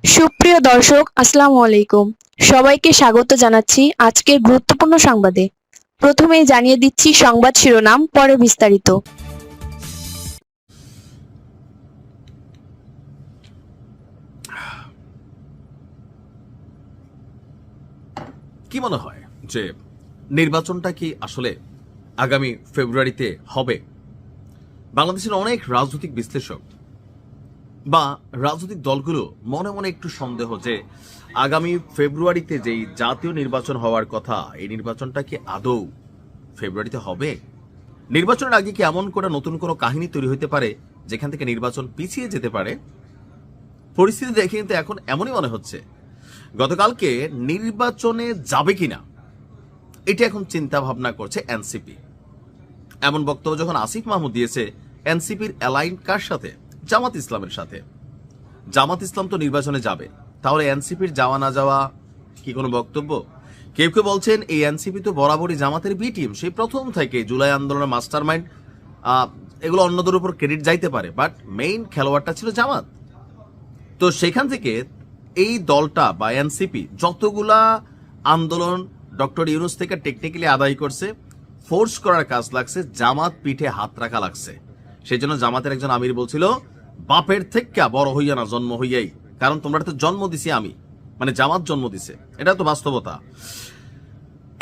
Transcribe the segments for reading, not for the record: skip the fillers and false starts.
সুপ্রিয় দর্শক, আসসালামু আলাইকুম। সবাইকে স্বাগত জানাচ্ছি আজকের গুরুত্বপূর্ণ সংবাদে। প্রথমেই জানিয়ে দিচ্ছি সংবাদ শিরোনাম, পরে বিস্তারিত। কি মনে হয় যে নির্বাচনটা কি আসলে আগামী ফেব্রুয়ারিতে হবে? বাংলাদেশের অনেক রাজনৈতিক বিশ্লেষক বা রাজনৈতিক দলগুলো মনে মনে একটু সন্দেহ যে আগামী ফেব্রুয়ারিতে যেই জাতীয় নির্বাচন হওয়ার কথা, এই নির্বাচনটা কি আদৌ ফেব্রুয়ারিতে হবে? নির্বাচনের আগে কি এমন করে নতুন কোনো কাহিনী তৈরি হতে পারে যেখান থেকে নির্বাচন পিছিয়ে যেতে পারে? পরিস্থিতি দেখে কিন্তু এখন এমনই মনে হচ্ছে গতকালকে নির্বাচনে যাবে কিনা এটা এখন চিন্তা ভাবনা করছে এনসিপি। এমন বক্তব্য যখন আসিফ মাহমুদ দিয়েছে, এনসিপির অ্যালাইন কার সাথে? জামাত ইসলামের সাথে। জামাত ইসলাম তো নির্বাচনে যাবে, তাহলে এনসিপির যাওয়া না যাওয়া কি কোনো বক্তব্য? কেউ কেউ বলছেন এই এনসিপি তো বরাবরই জামাতের বি টিম, সেই প্রথম থেকে জুলাই আন্দোলনের মাস্টার মাইন্ড। এগুলো অন্যদের উপর ক্রেডিট যাইতে পারে, বাট মেইন খেলোয়াড়টা ছিল জামাত। তো সেখান থেকে এই দলটা বা এনসিপি যতগুলা আন্দোলন ডক্টর ইউনূস থেকে টেকনিক্যালি আদায় করছে, ফোর্স করার কাজ লাগছে, জামাত পিঠে হাত রাখা লাগছে। সেই জন্য জামাতের একজন আমির বলছিল, বাপের থেকে বড় হইয়া না জন্ম হইয়াই, কারণ তোমরা তো জন্ম দিছি আমি, মানে জামাত জন্ম দিছে, এটা তো বাস্তবতা।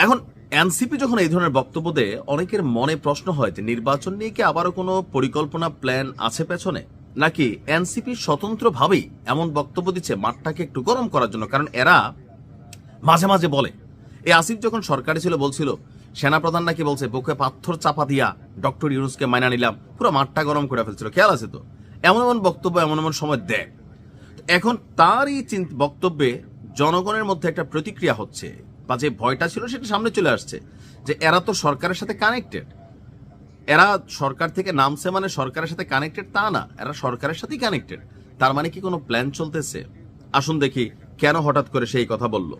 এখন এনসিপি যখন এই ধরনের বক্তব্য দেয়, অনেকের মনে প্রশ্ন হয় যে নির্বাচন নিয়ে কি আবারও কোনো পরিকল্পনা প্ল্যান আছে পেছনে, নাকি এনসিপি স্বতন্ত্রভাবেই এমন বক্তব্য দিচ্ছে মাঠটাকে একটু গরম করার জন্য? কারণ এরা মাঝে মাঝে বলে, এই আসিফ যখন সরকারে ছিল বলছিল সেনাপ্রধান নাকি বলছে বুকে পাথর চাপা দিয়া ডক্টর ইউনূসকে মাইনা নিলাম, পুরো মাঠটা গরম করে ফেলছিল, খেয়াল আছে তো? এমন এমন বক্তব্য এমন এমন সময় দেয়। এখন তার এই বক্তব্যে জনগণের মধ্যে একটা প্রতিক্রিয়া হচ্ছে, বা যে ভয়টা ছিল সেটা সামনে চলে আসছে, যে এরা তো সরকারের সাথে কানেক্টেড। এরা সরকার থেকে নামছে মানে সরকারের সাথে কানেক্টেড তা না, এরা সরকারের সাথেই কানেক্টেড। তার মানে কি কোনো প্ল্যান চলতেছে? আসুন দেখি কেন হঠাৎ করে সেই কথা বলল।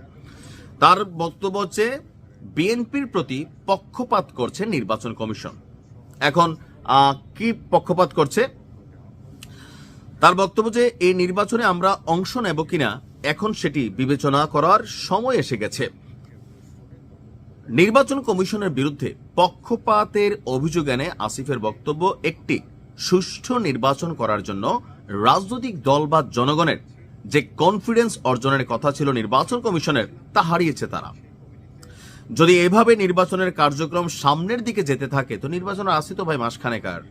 তার বক্তব্য হচ্ছে বিএনপির প্রতি পক্ষপাত করছে নির্বাচন কমিশন। এখন কি পক্ষপাত করছে? তার বক্তব্য যে এই নির্বাচনে আমরা অংশ নেব কিনা এখন সেটি বিবেচনা করার সময় এসে গেছে। নির্বাচন কমিশনের বিরুদ্ধে পক্ষপাতের অভিযোগ এনে আসিফের বক্তব্য, একটি সুষ্ঠু নির্বাচন করার জন্য রাজনৈতিক দল বা জনগণের যে কনফিডেন্স অর্জনের কথা ছিল নির্বাচন কমিশনের, তা হারিয়েছে তারা। যদি এভাবে নির্বাচনের কার্যক্রম সামনের দিকে যেতে থাকে তো নির্বাচনের আসি তো ভাই মাসখানেকার।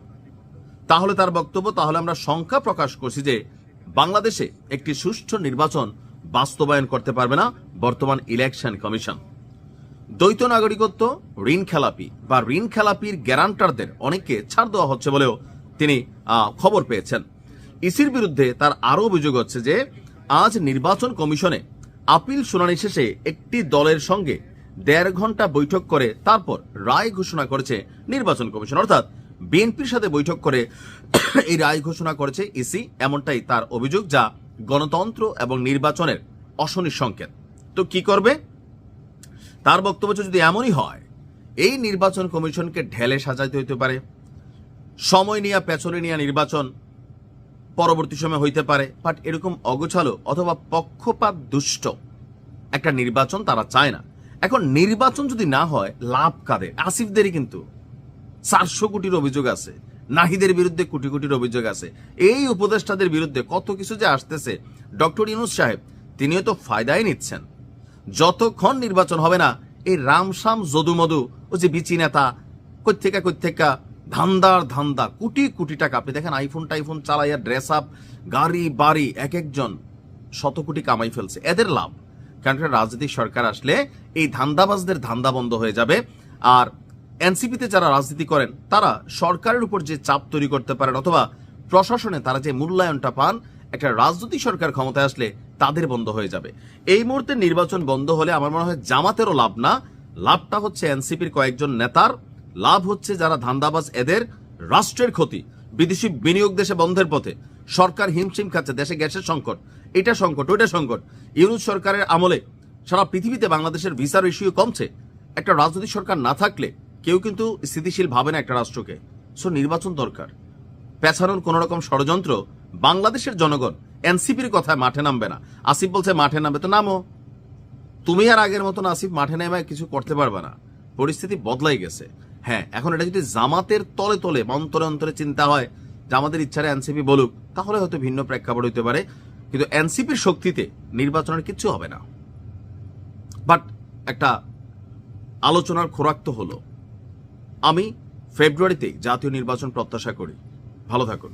তাহলে তার বক্তব্য, তাহলে আমরা শঙ্কা প্রকাশ করছি যে বাংলাদেশে একটি সুষ্ঠু নির্বাচন বাস্তবায়ন করতে পারবে না বর্তমান ইলেকশন কমিশন। দ্বৈত নাগরিকত্ব, ঋণ খেলাপি বা ঋণ খেলাপির গ্যারান্টারদের অনেককে ছাড় দেওয়া হচ্ছে বলেও তিনি খবর পেয়েছেন। ইসির বিরুদ্ধে তার আরও অভিযোগ হচ্ছে যে আজ নির্বাচন কমিশনে আপিল শুনানি শেষে একটি দলের সঙ্গে ১.৫ ঘন্টা বৈঠক করে তারপর রায় ঘোষণা করেছে নির্বাচন কমিশন, অর্থাৎ বিএনপির সাথে বৈঠক করে এই রায় ঘোষণা করেছে ইসি, এমনটাই তার অভিযোগ, যা গণতন্ত্র এবং নির্বাচনের অশনির সংকেত। তো কি করবে? তার বক্তব্য যদি এমনই হয়, এই নির্বাচন কমিশনকে ঢেলে সাজাইতে হইতে পারে, সময় নিয়ে পেছনে নিয়ে নির্বাচন পরবর্তী সময় হইতে পারে, বাট এরকম অগোছালো অথবা পক্ষপাত দুষ্ট একটা নির্বাচন তারা চায় না। এখন নির্বাচন যদি না হয় লাভ কাদের? আসিফদেরই কিন্তু ৪০০ কোটির অভিযোগ আছে, নাহিদের বিরুদ্ধে কোটি কোটির অভিযোগ আছে, এই উপদেষ্টাদের বিরুদ্ধে কত কিছু যে আসতেছে। ডক্টর ইউনূস সাহেব তিনিও তো ফায়দাই নিচ্ছেন। যতক্ষণ নির্বাচন হবে না এই রামসাম যদুমধু ও যে বিচি নেতা কৈথেকা ধান্দা কোটি কোটি টাকা, আপনি দেখেন আইফোন টাইফোন চালাইয়া ড্রেস আপ গাড়ি বাড়ি এক একজন শত কোটি কামাই ফেলছে, এদের লাভ। কারণ রাজনৈতিক সরকার আসলে এই ধান্দাবাজদের ধান্দা বন্ধ হয়ে যাবে। আর এনসিপিতে যারা রাজনীতি করেন তারা সরকারের উপর যে চাপ তৈরি করতে পারেন অথবা প্রশাসনে তারা যে মূল্যায়নটা পান, একটা রাজনৈতিক সরকার ক্ষমতায় আসলে তাদের বন্ধ হয়ে যাবে। এই মুহূর্তে নির্বাচন বন্ধ হলে আমার মনে হয় জামাতেরও লাভ না, লাভটা হচ্ছে এনসিপির কয়েকজন নেতার, লাভ হচ্ছে যারা ধান্দাবাজ এদের, রাষ্ট্রের ক্ষতি, বিদেশি বিনিয়োগ দেশে বন্ধের পথে, সরকার হিমশিম খাচ্ছে, দেশে গ্যাসের সংকট, এটা সংকট ওইটা সংকট। ইউনূস সরকারের আমলে সারা পৃথিবীতে বাংলাদেশের ভিসার ইস্যু কমছে। একটা রাজনৈতিক সরকার না থাকলে কেউ কিন্তু স্থিতিশীল ভাবে না একটা রাষ্ট্রকে। সো নির্বাচন দরকার। পেছানোর কোন রকম ষড়যন্ত্র বাংলাদেশের জনগণ এনসিপির কথায় মাঠে নামবে না। আসিফ বলছে মাঠে নামবে, তো নামো। তুমি আর আগের মতন আসিফ মাঠে নেমে কিছু করতে পারবে না, পরিস্থিতি বদলাই গেছে। হ্যাঁ, এখন এটা যদি জামাতের তলে তলে অন্তরে অন্তরে চিন্তা হয় যে আমাদের ইচ্ছারে এনসিপি বলুক, তাহলে হয়তো ভিন্ন প্রেক্ষাপট হইতে পারে, কিন্তু এনসিপির শক্তিতে নির্বাচনের কিচ্ছু হবে না। বাট একটা আলোচনার খোরাক তো হলো। আমি ফেব্রুয়ারিতে জাতীয় নির্বাচন প্রত্যাশা করি। ভালো থাকুন।